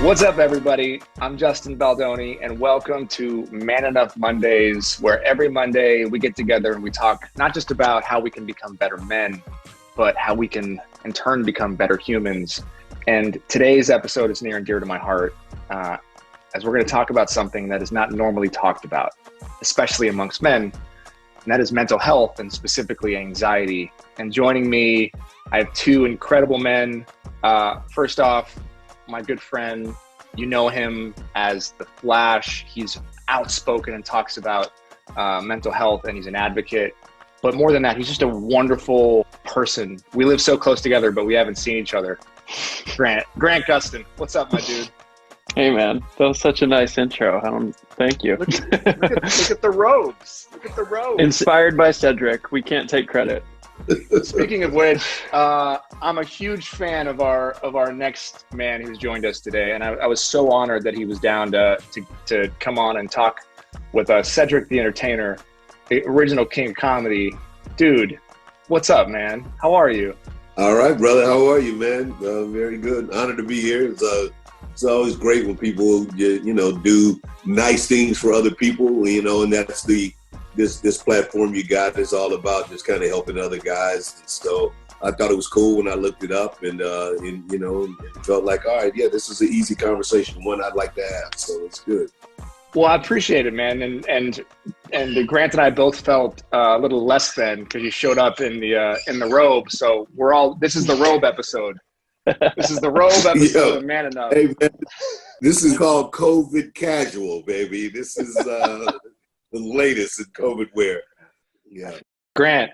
What's up, everybody? I'm Justin Baldoni, and welcome to Man Enough Mondays, where every Monday we get together and we talk not just about how we can become better men, but how we can, in turn, become better humans. And today's episode is near and dear to my heart, as we're going to talk about something that is not normally talked about, especially amongst men, and that is mental health, and specifically anxiety. And joining me, I have two incredible men. First off, my good friend, you know him as The Flash. He's outspoken and talks about mental health, and he's an advocate. But more than that, he's just a wonderful person. We live so close together, but we haven't seen each other. Grant Gustin, what's up, my dude? Hey, man, that was such a nice intro. Thank you. Look at the robes. Look at the robes. Inspired by Cedric. We can't take credit. Speaking of which, I'm a huge fan of our next man who's joined us today, and I was so honored that he was down to come on and talk with us. Cedric The Entertainer, the original king of comedy. Dude, what's up, man? How are you? All right, brother. How are you, man? Very good. Honored to be here. It's always great when people do nice things for other people, and that's this platform you got is all about just kind of helping other guys. And so I thought it was cool when I looked it up and it felt like, all right, yeah, this is an easy conversation, one I'd like to have. So it's good. Well, I appreciate it, man. And Grant and I both felt a little less than because you showed up in the robe. So this is the robe episode. This is the robe episode of Man Enough. Hey, man, this is called COVID casual, baby. This is the latest in COVID wear. Yeah. Grant,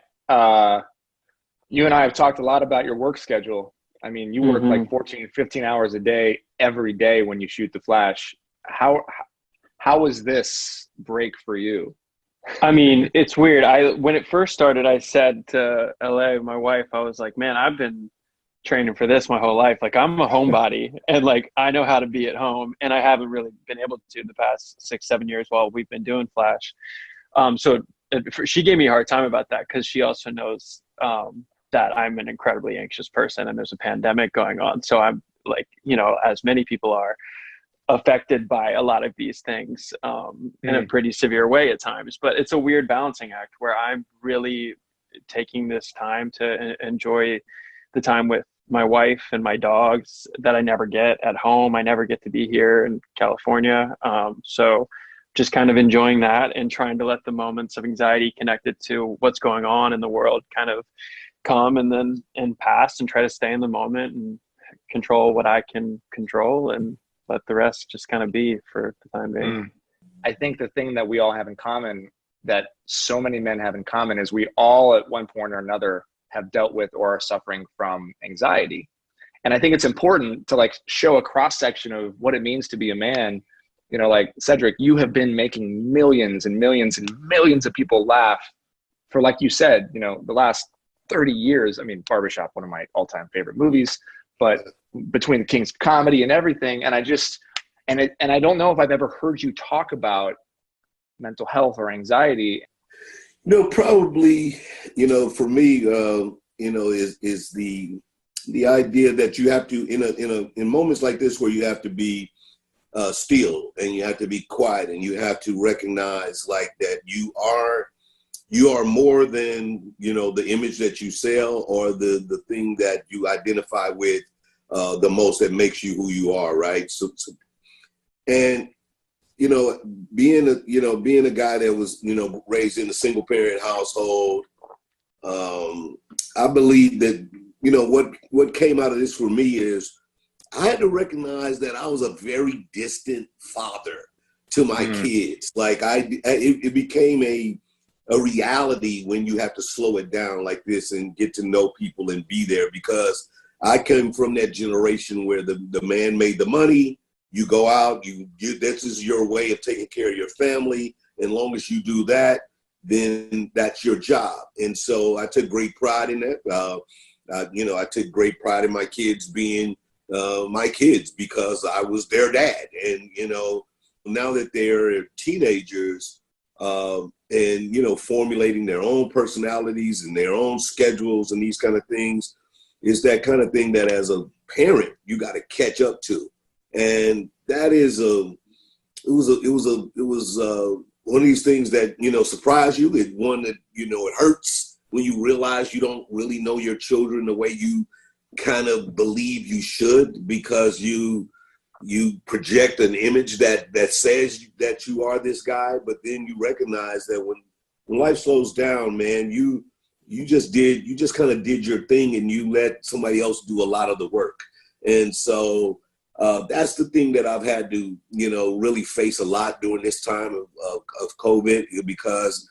you and I have talked a lot about your work schedule. I mean, you work like 14, 15 hours a day every day when you shoot The Flash. How was this break for you? I mean, it's weird. When it first started, I said to LA, my wife, I was like, man, I've been training for this my whole life. Like, I'm a homebody and like I know how to be at home, and I haven't really been able to the past 6-7 years while we've been doing Flash. So she gave me a hard time about that because she also knows that I'm an incredibly anxious person and there's a pandemic going on. So I'm like, as many people are, affected by a lot of these things in a pretty severe way at times. But it's a weird balancing act where I'm really taking this time to enjoy the time with my wife and my dogs that I never get at home. I never get to be here in California. So just kind of enjoying that and trying to let the moments of anxiety connected to what's going on in the world kind of come and pass, and try to stay in the moment and control what I can control and let the rest just kind of be for the time being. I think the thing that we all have in common, that so many men have in common, is we all at one point or another have dealt with or are suffering from anxiety. And I think it's important to like show a cross section of what it means to be a man. Like Cedric, you have been making millions and millions and millions of people laugh for, like you said, the last 30 years. I mean, Barbershop, one of my all-time favorite movies, but between the kings of comedy and everything. And I don't know if I've ever heard you talk about mental health or anxiety. Probably, for me, is the idea that you have to, in moments like this where you have to be still and you have to be quiet and you have to recognize like that you are more than, the image that you sell or the thing that you identify with the most that makes you who you are, right? And being a guy that was, raised in a single parent household, I believe that, what came out of this for me is I had to recognize that I was a very distant father to my kids. Like it became a reality when you have to slow it down like this and get to know people and be there, because I came from that generation where the man made the money. You go out, this is your way of taking care of your family. As long as you do that, then that's your job. And so I took great pride in that. I took great pride in my kids being my kids because I was their dad. And, now that they're teenagers and, formulating their own personalities and their own schedules and these kind of things, is that kind of thing that as a parent, you got to catch up to. And that is it was one of these things that, you know, surprise you. It one that, you know, it hurts when you realize you don't really know your children the way you kind of believe you should, because you project an image that says that you are this guy, but then you recognize that when life slows down, man, you just kind of did your thing and you let somebody else do a lot of the work. And so that's the thing that I've had to, you know, really face a lot during this time of COVID, because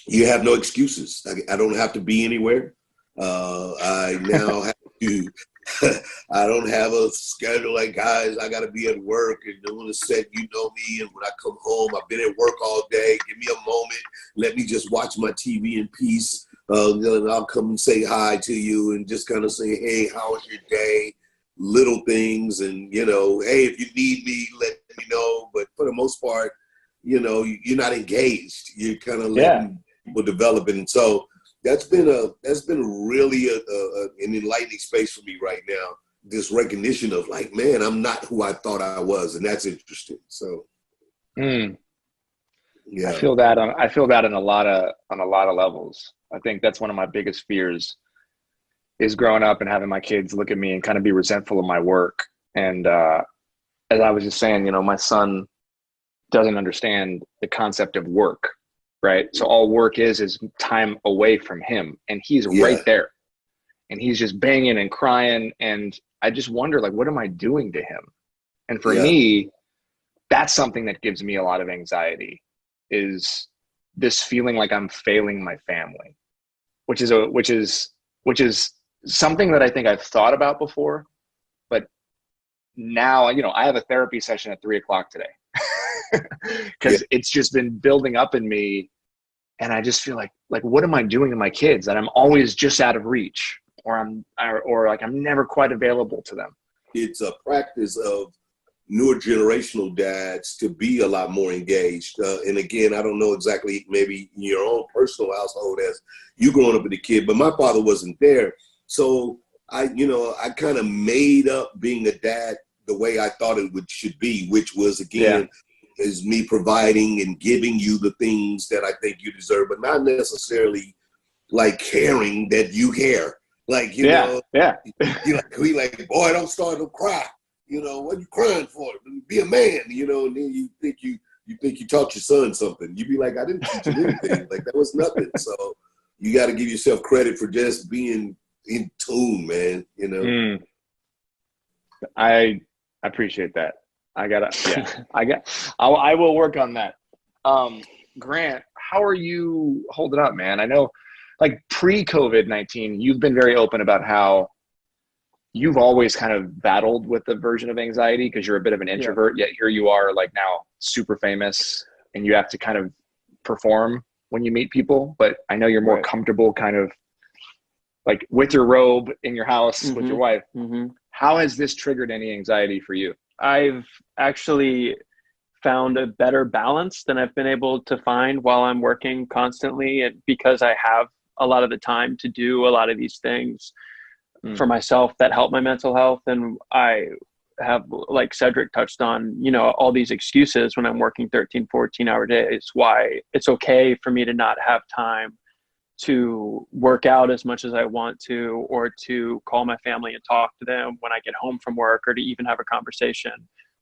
you have no excuses. I don't have to be anywhere. I now have to, I don't have a schedule like, guys, I got to be at work and doing a set, you know me. And when I come home, I've been at work all day. Give me a moment. Let me just watch my TV in peace. Then I'll come and say hi to you and just kind of say, hey, how was your day? Little things. And, you know, hey, if you need me, let me know. But for the most part, you know, you're not engaged. You're kind of letting people develop it. And so that's been really an enlightening space for me right now. This recognition of like, man, I'm not who I thought I was. And that's interesting. So, yeah, I feel that on a lot of levels. I think that's one of my biggest fears, is growing up and having my kids look at me and kind of be resentful of my work. And as I was just saying, you know, my son doesn't understand the concept of work, right? So all work is time away from him, and he's right there, and he's just banging and crying. And I just wonder, like, what am I doing to him? And for me, that's something that gives me a lot of anxiety, is this feeling like I'm failing my family, which is something that I think I've thought about before, but now, you know, I have a therapy session at 3:00 today because it's just been building up in me. And I just feel like, what am I doing to my kids? And I'm always just out of reach, or like I'm never quite available to them. It's a practice of newer generational dads to be a lot more engaged. And again, I don't know exactly, maybe in your own personal household as you growing up with a kid, but my father wasn't there. So I kind of made up being a dad the way I thought it should be, which was, again, is me providing and giving you the things that I think you deserve, but not necessarily like caring that you care. Like, you know, we like, boy, don't start to cry. You know, what are you crying for? Be a man, you know, and then you think you taught your son something. You be like, I didn't teach him anything. Like, that was nothing. So you got to give yourself credit for just being in tune, man, you know? I appreciate that. I will work on that. Grant, how are you holding up, man? I know, like, pre-COVID-19, you've been very open about how you've always kind of battled with the version of anxiety because you're a bit of an introvert, yet here you are, like, now super famous, and you have to kind of perform when you meet people. But I know you're more comfortable kind of like with your robe in your house with your wife. How has this triggered any anxiety for you? I've actually found a better balance than I've been able to find while I'm working constantly, and because I have a lot of the time to do a lot of these things for myself that help my mental health. And I have, like Cedric touched on, you know, all these excuses when I'm working 13, 14-hour days, why it's okay for me to not have time to work out as much as I want to, or to call my family and talk to them when I get home from work, or to even have a conversation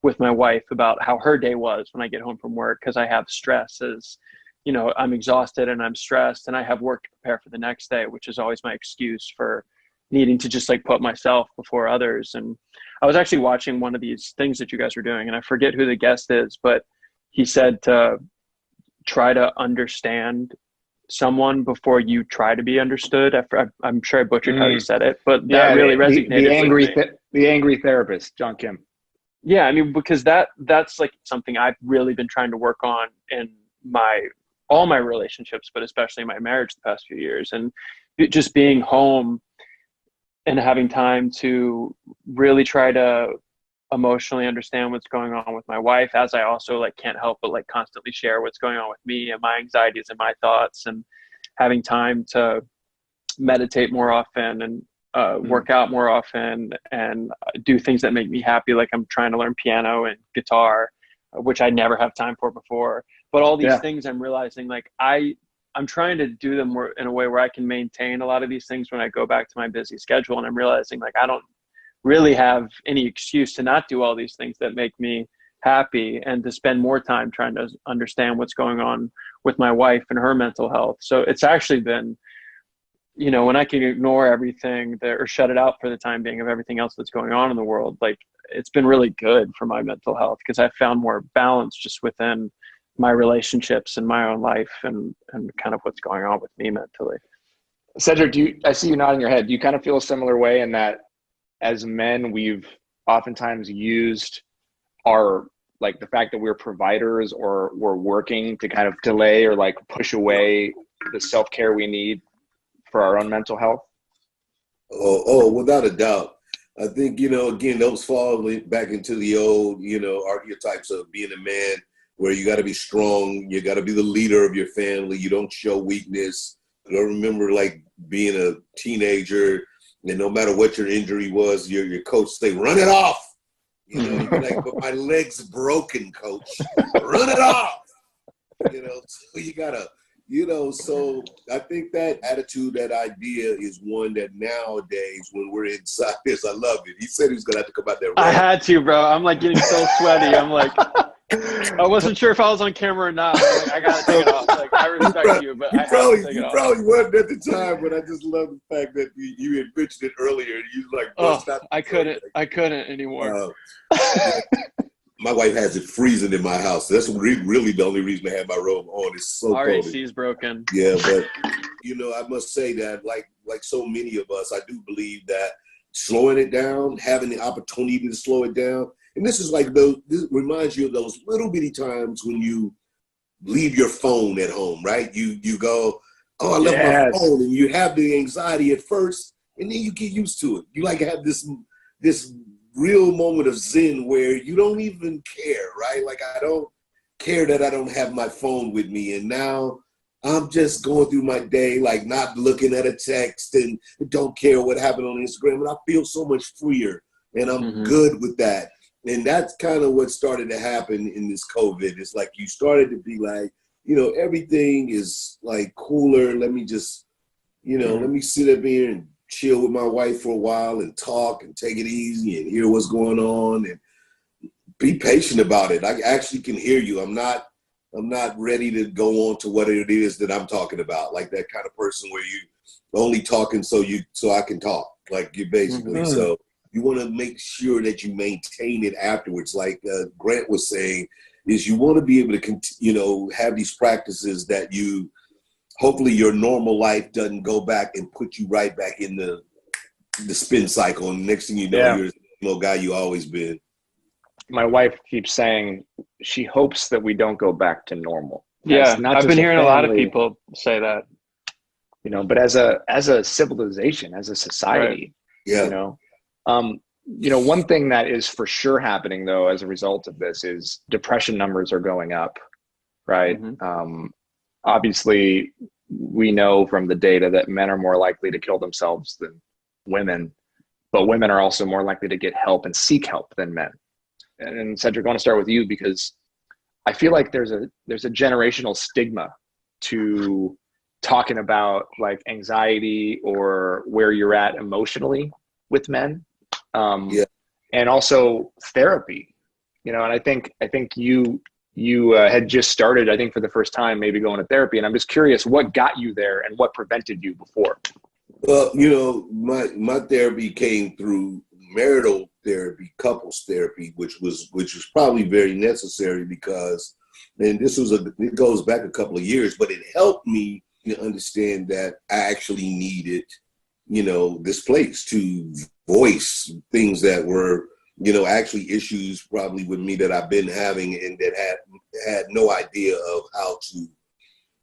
with my wife about how her day was when I get home from work. Because I have stress, as you know, I'm exhausted and I'm stressed, and I have work to prepare for the next day, which is always my excuse for needing to just like put myself before others. And I was actually watching one of these things that you guys were doing, and I forget who the guest is, but he said to try to understand someone before you try to be understood. I'm sure I butchered how he said it, but that really resonated with me. The angry therapist, John Kim. Yeah, I mean, because that's like something I've really been trying to work on in all my relationships, but especially my marriage the past few years. And just being home and having time to really try to emotionally understand what's going on with my wife, as I also like can't help but like constantly share what's going on with me and my anxieties and my thoughts, and having time to meditate more often. And work out more often and do things that make me happy. Like I'm trying to learn piano and guitar, which I never have time for before. But all these things I'm realizing, like I'm trying to do them more in a way where I can maintain a lot of these things when I go back to my busy schedule. And I'm realizing like I don't really have any excuse to not do all these things that make me happy, and to spend more time trying to understand what's going on with my wife and her mental health. So it's actually been, you know, when I can ignore everything or shut it out for the time being of everything else that's going on in the world, like it's been really good for my mental health, because I found more balance just within my relationships and my own life and kind of what's going on with me mentally. Cedric, I see you nodding your head. Do you kind of feel a similar way in that as men, we've oftentimes used our, like the fact that we're providers or we're working to kind of delay or like push away the self-care we need for our own mental health? Oh, without a doubt. I think, you know, again, those fall back into the old, you know, archetypes of being a man, where you got to be strong. You got to be the leader of your family. You don't show weakness. I remember like being a teenager, and no matter what your injury was, your coach say, "Run it off." You know, you'd be like, "But my leg's broken, coach. Run it off." You know, so you gotta, you know, so I think that attitude, that idea is one that nowadays when we're inside this, I love it. He said he was going to have to come out there. I had to, bro. I'm like getting so sweaty. I'm like, I wasn't sure if I was on camera or not. Like, I got to take it off. Like, I respect you, but I have to take it off. You probably wasn't at the time, but I just love the fact that you had mentioned it earlier. And you like, I couldn't anymore. My wife has it freezing in my house. That's really the only reason I have my robe on. It's so cold. Our AC is broken. Yeah, but you know, I must say that like so many of us, I do believe that slowing it down, having the opportunity to slow it down, and this is like this reminds you of those little bitty times when you leave your phone at home, right? You go, oh, I left my phone, and you have the anxiety at first, and then you get used to it. You like have this real moment of zen where you don't even care, right? Like I don't care that I don't have my phone with me, and now I'm just going through my day, like not looking at a text and don't care what happened on Instagram, and I feel so much freer, and I'm good with that. And that's kind of what started to happen in this COVID. It's like you started to be like, you know, everything is like cooler. Let me just, you know, let me sit up here and chill with my wife for a while and talk and take it easy and hear what's going on and be patient about it. I actually can hear you. I'm not ready to go on to what it is that I'm talking about. Like that kind of person where you only talking so I can talk. Like you basically, so you want to make sure that you maintain it afterwards. Like Grant was saying, is you want to be able to, you know, have these practices that you, hopefully your normal life doesn't go back and put you right back in the spin cycle. And next thing you know, you're the little guy you always been. My wife keeps saying she hopes that we don't go back to normal. Yeah, I've been hearing a lot of people say that. You know, but as a civilization, as a society, you know, one thing that is for sure happening though, as a result of this, is depression numbers are going up, right? Obviously, we know from the data that men are more likely to kill themselves than women, but women are also more likely to get help and seek help than men. And Cedric, I want to start with you because I feel like there's a generational stigma to talking about like anxiety or where you're at emotionally with men, and also therapy. You know, and I think you had just started, I think for the first time, maybe going to therapy. And I'm just curious, what got you there and what prevented you before? Well, you know, my therapy came through marital therapy, couples therapy, which was probably very necessary because, and it goes back a couple of years, but it helped me to understand that I actually needed, you know, this place to voice things that were, you know, actually issues probably with me that I've been having and that had no idea of how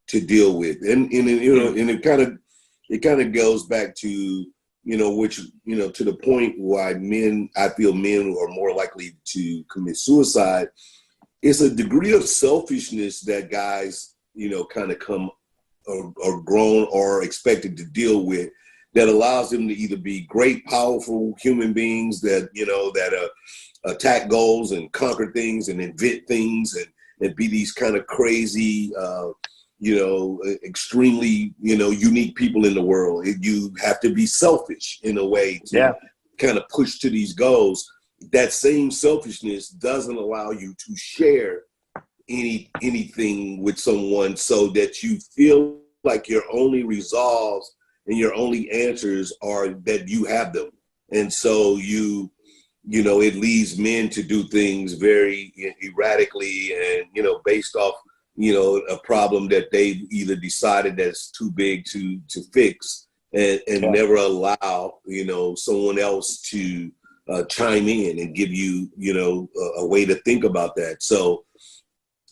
to deal with. And you know, and it kind of goes back to, you know, which, you know, to the point why I feel men are more likely to commit suicide. It's a degree of selfishness that guys, you know, kind of come or grown or expected to deal with, that allows them to either be great, powerful human beings that, that attack goals and conquer things and invent things and be these kind of crazy, extremely, unique people in the world. You have to be selfish in a way to kind of push to these goals. That same selfishness doesn't allow you to share anything with someone, so that you feel like your only resolves and your only answers are that you have them. And so it leads men to do things very erratically and, based off, a problem that they've either decided that's too big to fix, and never allow, someone else to chime in and give you, a way to think about that. So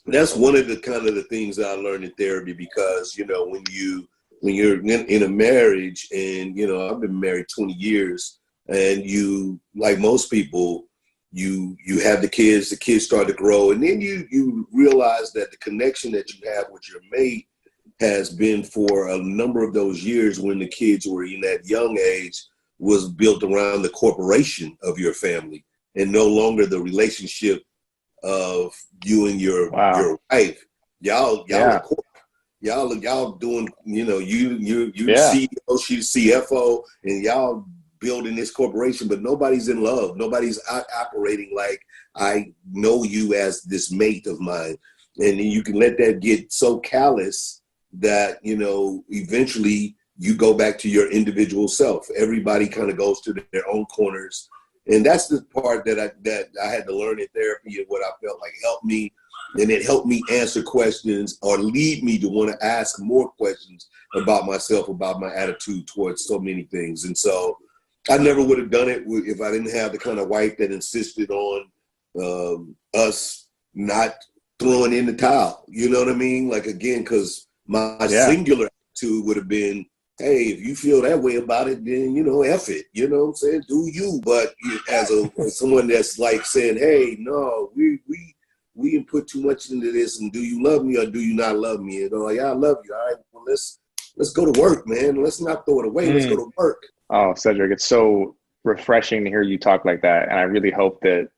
that's one of the kind of the things that I learned in therapy, because, when you're in a marriage, and, I've been married 20 years, and you, like most people, you have the kids start to grow, and then you realize that the connection that you have with your mate has been for a number of those years, when the kids were in that young age, was built around the corporation of your family, and no longer the relationship of you and your wife. Y'all doing, you CEO, she's CFO, and y'all building this corporation, but nobody's in love. Nobody's operating like, I know you as this mate of mine. And then you can let that get so callous that, eventually you go back to your individual self. Everybody kind of goes to their own corners. And that's the part that I had to learn in therapy, and what I felt like helped me. And it helped me answer questions, or lead me to want to ask more questions about myself, about my attitude towards so many things. And so I never would have done it if I didn't have the kind of wife that insisted on us not throwing in the towel. You know what I mean? Like, again, because my singular attitude would have been, hey, if you feel that way about it, then, F it. You know what I'm saying? Do you. But as someone that's like saying, hey, no, we didn't put too much into this, and do you love me or do you not love me? Like, I love you. All right, well, let's go to work, man. Let's not throw it away. Let's go to work. Oh, Cedric, it's so refreshing to hear you talk like that, and I really hope that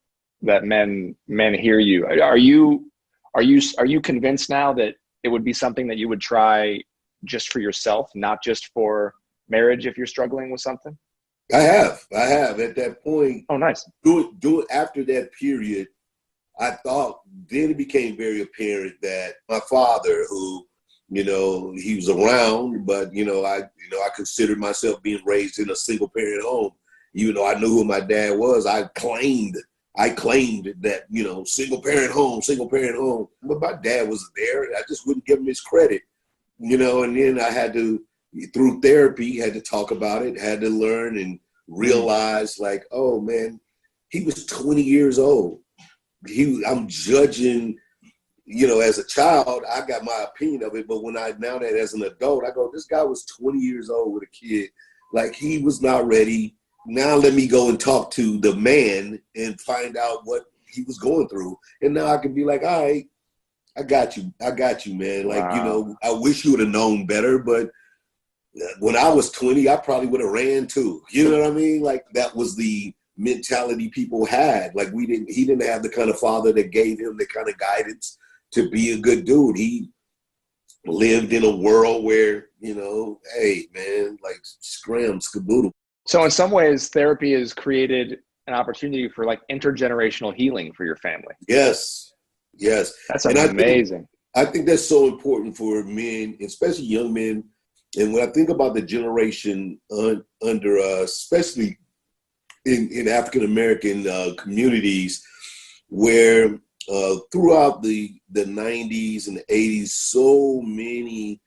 men hear you. Are you convinced now that it would be something that you would try just for yourself, not just for marriage, if you're struggling with something? I have at that point. Oh, nice. Do it after that period. I thought then it became very apparent that my father, who, he was around, but, I considered myself being raised in a single parent home. Even though I knew who my dad was, I claimed that, single parent home. But my dad was there. I just wouldn't give him his credit, and then I had to, through therapy, had to talk about it, had to learn and realize, like, oh man, he was 20 years old. I'm judging, as a child, I got my opinion of it. But now that as an adult, I go, this guy was 20 years old with a kid. Like, he was not ready. Now let me go and talk to the man and find out what he was going through. And now I can be like, all right, I got you, man. Like, Wow. I wish you would have known better, but when I was 20, I probably would have ran too. You know what I mean? Like, that was the mentality people had. Like, he didn't have the kind of father that gave him the kind of guidance to be a good dude. He lived in a world where, hey man, like, scram, skaboodle. So in some ways, therapy has created an opportunity for like intergenerational healing for your family. Yes. That's and amazing. I think that's so important for men, especially young men. And when I think about the generation under especially in African-American communities, where throughout the 90s and the 80s, so many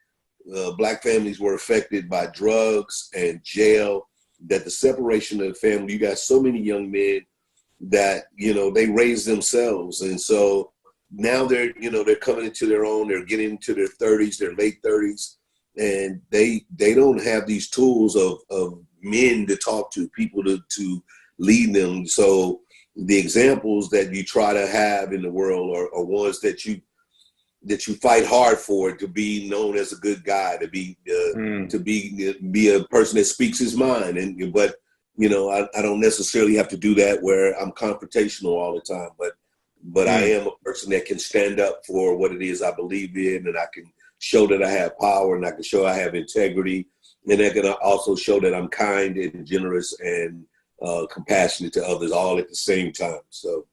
Black families were affected by drugs and jail, that the separation of the family, you got so many young men that, they raised themselves. And so now they're coming into their own, they're getting into their 30s, their late 30s, and they don't have these tools of men to talk to, people to lead them. So the examples that you try to have in the world are ones that you that you fight hard for, to be known as a good guy, to be a person that speaks his mind. But you know, I don't necessarily have to do that where I'm confrontational all the time. But I am a person that can stand up for what it is I believe in, and I can show that I have power, and I can show I have integrity, and I can also show that I'm kind and generous and compassionate to others all at the same time. So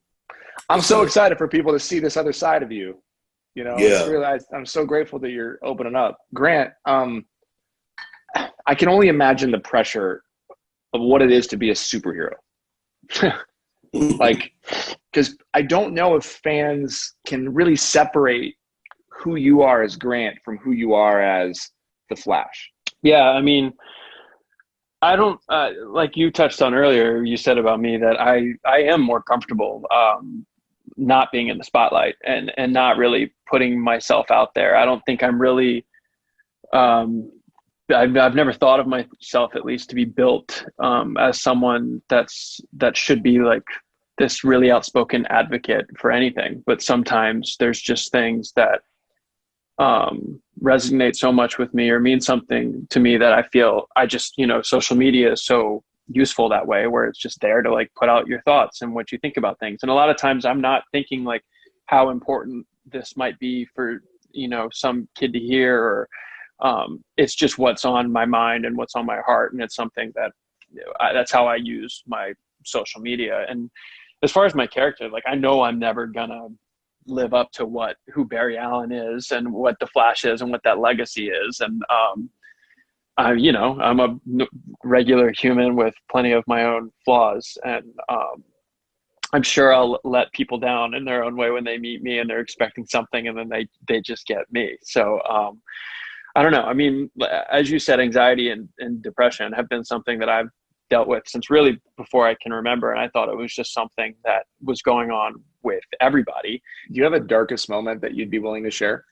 I'm so excited for people to see this other side of you. You know, I'm so grateful that you're opening up. Grant, I can only imagine the pressure of what it is to be a superhero. Like, because I don't know if fans can really separate who you are as Grant from who you are as the Flash. Yeah, I mean, I don't like you touched on earlier. You said about me that I am more comfortable not being in the spotlight and not really putting myself out there. I don't think I'm really. I've never thought of myself, at least, to be built as someone that should be like this really outspoken advocate for anything. But sometimes there's just things that resonate so much with me or mean something to me that I feel social media is so useful that way, where it's just there to like put out your thoughts and what you think about things. And a lot of times I'm not thinking like how important this might be for, some kid to hear, or it's just what's on my mind and what's on my heart. And it's something that that's how I use my social media. And as far as my character, like, I know I'm never gonna live up to who Barry Allen is and what the Flash is and what that legacy is. And I'm a regular human with plenty of my own flaws, and I'm sure I'll let people down in their own way when they meet me and they're expecting something and then they just get me. So I don't know. I mean, as you said, anxiety and depression have been something that I've dealt with since really before I can remember. And I thought it was just something that was going on with everybody. Do you have a darkest moment that you'd be willing to share?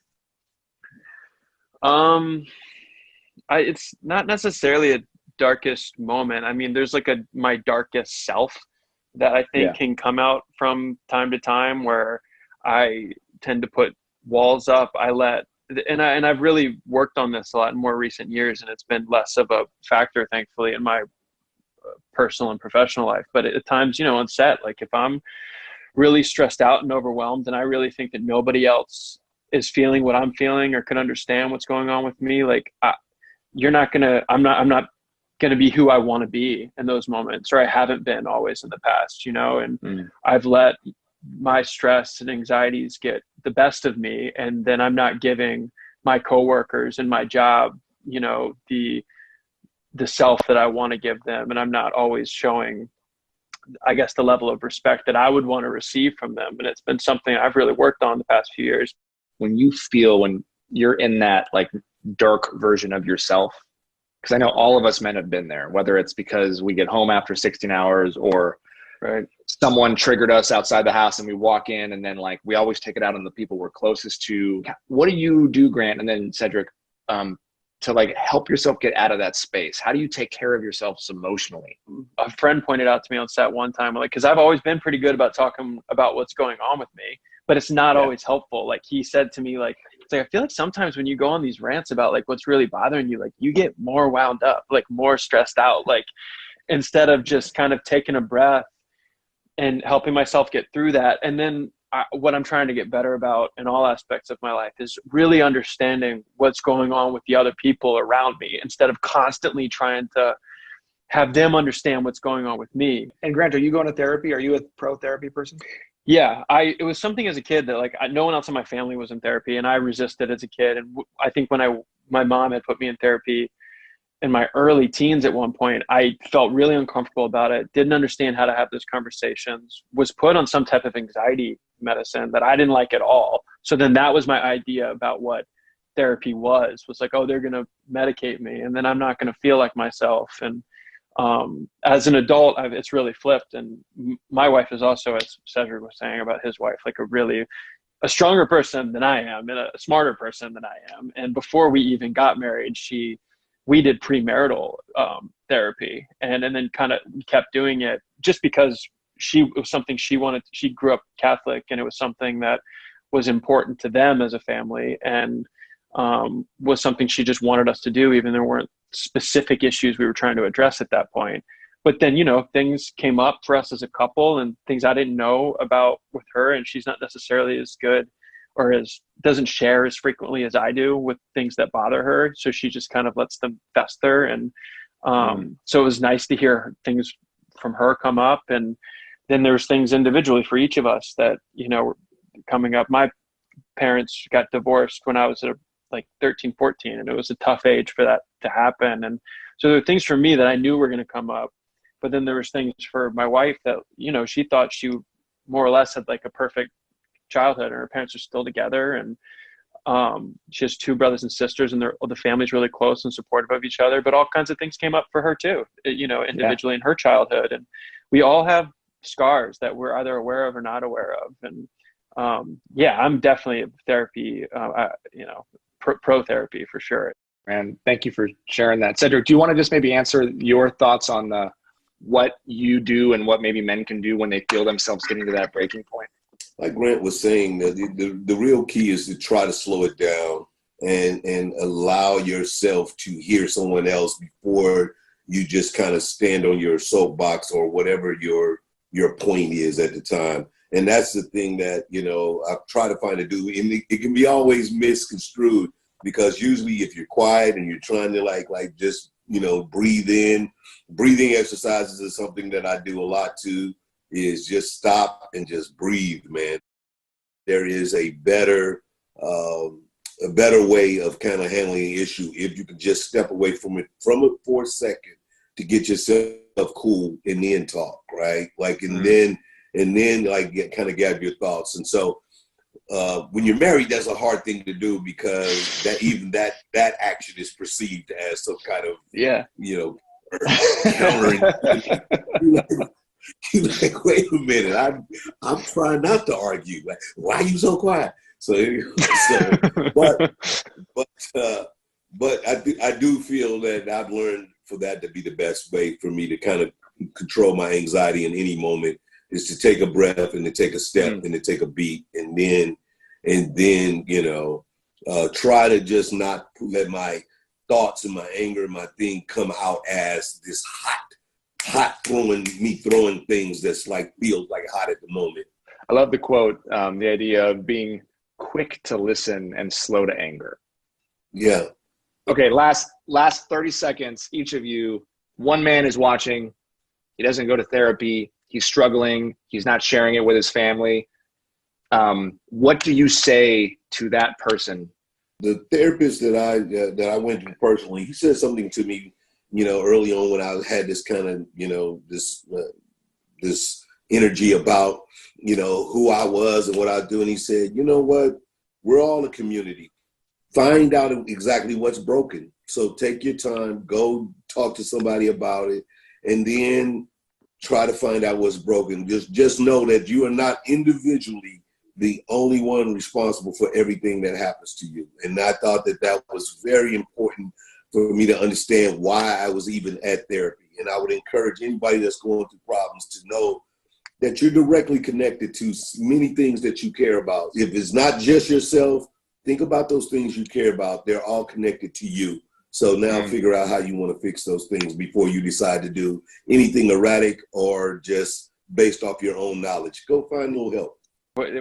It's not necessarily a darkest moment. I mean, there's like my darkest self that I think can come out from time to time, where I tend to put walls up. And I've really worked on this a lot in more recent years, and it's been less of a factor, thankfully, in my personal and professional life. But at times, on set, like if I'm really stressed out and overwhelmed, and I really think that nobody else is feeling what I'm feeling or can understand what's going on with me, like I'm not going to be who I want to be in those moments, or I haven't been always in the past, and I've let my stress and anxieties get the best of me. And then I'm not giving my coworkers and my job, the self that I want to give them. And I'm not always showing, I guess, the level of respect that I would want to receive from them. And it's been something I've really worked on the past few years. When you're in that like dark version of yourself, because I know all of us men have been there, whether it's because we get home after 16 hours or someone triggered us outside the house and we walk in, and then like we always take it out on the people we're closest to. What do you do, Grant, and then Cedric, to like help yourself get out of that space? How do you take care of yourselves emotionally? A friend pointed out to me on set one time, like, because I've always been pretty good about talking about what's going on with me, but it's not always helpful. Like he said to me, like, it's like, I feel like sometimes when you go on these rants about like what's really bothering you, like you get more wound up, like more stressed out, like instead of just kind of taking a breath and helping myself get through that. And then what I'm trying to get better about in all aspects of my life is really understanding what's going on with the other people around me, instead of constantly trying to have them understand what's going on with me. And Grant, are you going to therapy? Are you a pro therapy person? Yeah, it was something as a kid that like no one else in my family was in therapy, and I resisted as a kid. And I think when my mom had put me in therapy in my early teens at one point, I felt really uncomfortable about it, didn't understand how to have those conversations, was put on some type of anxiety medicine that I didn't like at all. So then that was my idea about what therapy was like, oh, they're going to medicate me and then I'm not going to feel like myself. And as an adult, it's really flipped. And my wife is also, as Cedric was saying about his wife, like a stronger person than I am and a smarter person than I am. And before we even got married, we did premarital therapy and then kind of kept doing it just because it was something she wanted. She grew up Catholic, and it was something that was important to them as a family, and was something she just wanted us to do, even though there weren't specific issues we were trying to address at that point. But then, you know, things came up for us as a couple, and things I didn't know about with her, and she's not necessarily as good or doesn't share as frequently as I do with things that bother her. So she just kind of lets them fester. And so it was nice to hear things from her come up. And then there's things individually for each of us that, you know, coming up. My parents got divorced when I was like 13, 14, and it was a tough age for that to happen. And so there were things for me that I knew were going to come up, but then there was things for my wife that, you know, she thought she more or less had like a perfect childhood, and her parents are still together, and she has 2 brothers and sisters, and the family's really close and supportive of each other. But all kinds of things came up for her too, you know, individually in her childhood, and we all have scars that we're either aware of or not aware of. And I'm definitely therapy, you know, pro therapy for sure. And thank you for sharing that. Cedric, do you want to just maybe answer your thoughts on what you do and what maybe men can do when they feel themselves getting to that breaking point? Like Grant was saying, the real key is to try to slow it down and allow yourself to hear someone else before you just kind of stand on your soapbox or whatever your point is at the time. And that's the thing that, you know, I try to find and it can be always misconstrued, because usually if you're quiet and you're trying to like just, you know, breathing exercises is something that I do a lot too, is just stop and just breathe, man. There is a better way of kind of handling the issue if you can just step away from it for a second to get yourself cool and then talk, right? Like, and then like kind of gather your thoughts. And so when you're married, that's a hard thing to do, because that action is perceived as some kind of, you know, countering. You're like, wait a minute, I'm trying not to argue. Like, why are you so quiet? But I do feel that I've learned for that to be the best way for me to kind of control my anxiety in any moment, is to take a breath and to take a step and to take a beat, and then you know, try to just not let my thoughts and my anger and my thing come out as this hot throwing things that's like feels like hot at the moment. I love the quote, the idea of being quick to listen and slow to anger. Yeah. Okay, last 30 seconds, each of you. One man is watching. He doesn't go to therapy. He's struggling. He's not sharing it with his family. What do you say to that person? The therapist that I went to personally, he said something to me, you know, early on when I had this kind of, you know, this energy about, you know, who I was and what I do. And he said, you know what, we're all a community. Find out exactly what's broken. So take your time, go talk to somebody about it, and then try to find out what's broken. Just know that you are not individually the only one responsible for everything that happens to you. And I thought that was very important for me to understand why I was even at therapy. And I would encourage anybody that's going through problems to know that you're directly connected to many things that you care about. If it's not just yourself, think about those things you care about. They're all connected to you. So now figure out how you want to fix those things before you decide to do anything erratic or just based off your own knowledge. Go find a little help.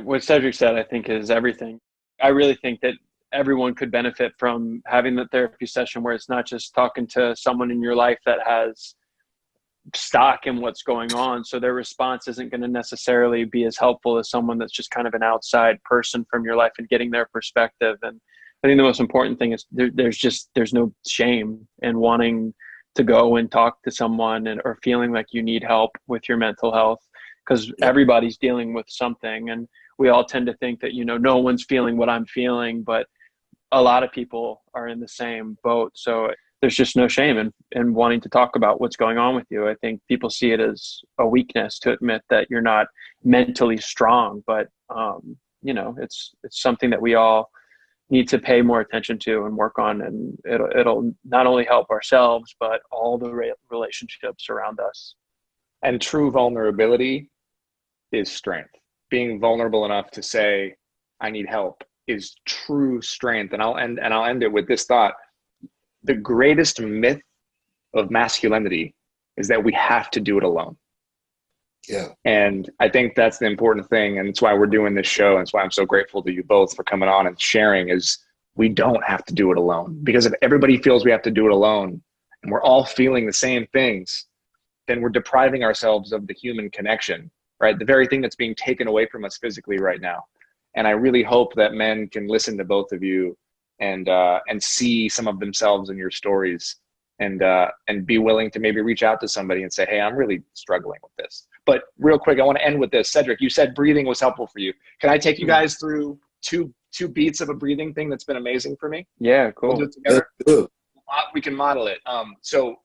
What Cedric said, I think, is everything. I really think that everyone could benefit from having the therapy session where it's not just talking to someone in your life that has stock in what's going on. So their response isn't going to necessarily be as helpful as someone that's just kind of an outside person from your life and getting their perspective. And I think the most important thing is there's no shame in wanting to go and talk to someone or feeling like you need help with your mental health, because everybody's dealing with something. And we all tend to think that, you know, no one's feeling what I'm feeling, but a lot of people are in the same boat. So there's just no shame in wanting to talk about what's going on with you. I think people see it as a weakness to admit that you're not mentally strong, but you know, it's something that we all need to pay more attention to and work on, and it'll not only help ourselves, but all the relationships around us. And true vulnerability is strength. Being vulnerable enough to say, I need help is true strength. And I'll end it with this thought. The greatest myth of masculinity is that we have to do it alone. Yeah. And I think that's the important thing. And it's why we're doing this show. And it's why I'm so grateful to you both for coming on and sharing is we don't have to do it alone. Because if everybody feels we have to do it alone and we're all feeling the same things, then we're depriving ourselves of the human connection, right? The very thing that's being taken away from us physically right now. And I really hope that men can listen to both of you and see some of themselves in your stories and be willing to maybe reach out to somebody and say, hey, I'm really struggling with this. But real quick, I want to end with this. Cedric, you said breathing was helpful for you. Can I take you guys through two beats of a breathing thing that's been amazing for me? Yeah, cool. We'll do it together. We can model it. So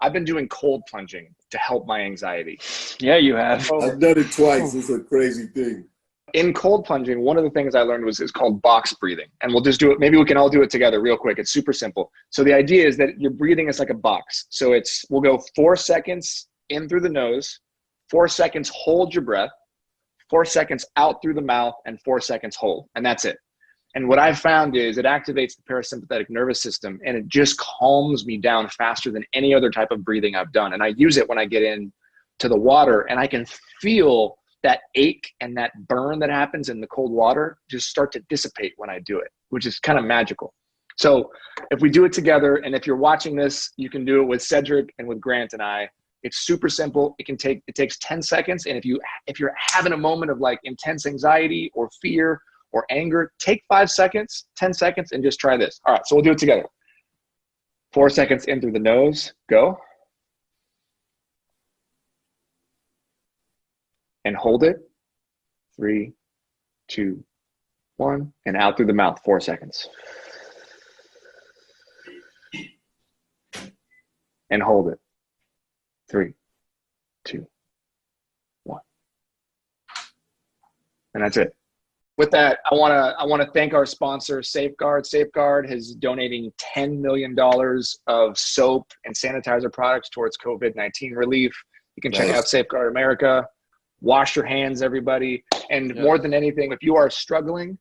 I've been doing cold plunging to help my anxiety. Yeah, you have. I've done it twice. It's a crazy thing. In cold plunging, one of the things I learned is called box breathing. And we'll just do it. Maybe we can all do it together real quick. It's super simple. So the idea is that your breathing is like a box. So we'll go 4 seconds in through the nose, 4 seconds, hold your breath, 4 seconds out through the mouth, and 4 seconds hold. And that's it. And what I've found is it activates the parasympathetic nervous system and it just calms me down faster than any other type of breathing I've done. And I use it when I get into the water and I can feel that ache and that burn that happens in the cold water just start to dissipate when I do it, which is kind of magical. So if we do it together, and if you're watching this, you can do it with Cedric and with Grant and I. It's super simple. It takes 10 seconds. And if you're having a moment of like intense anxiety or fear or anger, take 5 seconds, 10 seconds, and just try this. All right, so we'll do it together. 4 seconds in through the nose, go. And hold it. 3, 2, 1, and out through the mouth, 4 seconds. And hold it. 3, 2, 1. And that's it. With that, I want to thank our sponsor, Safeguard. Safeguard is donating $10 million of soap and sanitizer products towards COVID-19 relief. You can check out Safeguard America. Wash your hands, everybody. And more than anything, if you are struggling,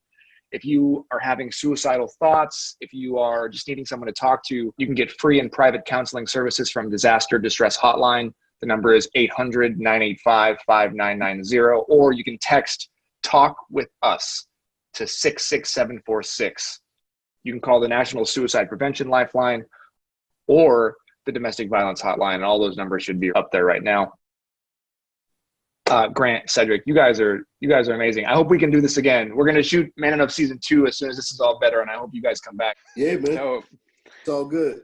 if you are having suicidal thoughts, if you are just needing someone to talk to, you can get free and private counseling services from Disaster Distress Hotline. The number is 800-985-5990, or you can text Talk With Us to 66746. You can call the National Suicide Prevention Lifeline or the Domestic Violence Hotline, and all those numbers should be up there right now. Grant, Cedric, you guys are amazing. I hope we can do this again. We're going to shoot Man Enough Season 2 as soon as this is all better, and I hope you guys come back. Yeah, man. It's all good.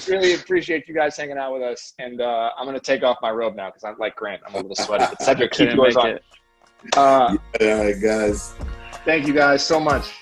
Really appreciate you guys hanging out with us, and I'm going to take off my robe now because I'm like Grant. I'm a little sweaty. But Cedric, keep yours on. All right, guys. Thank you guys so much.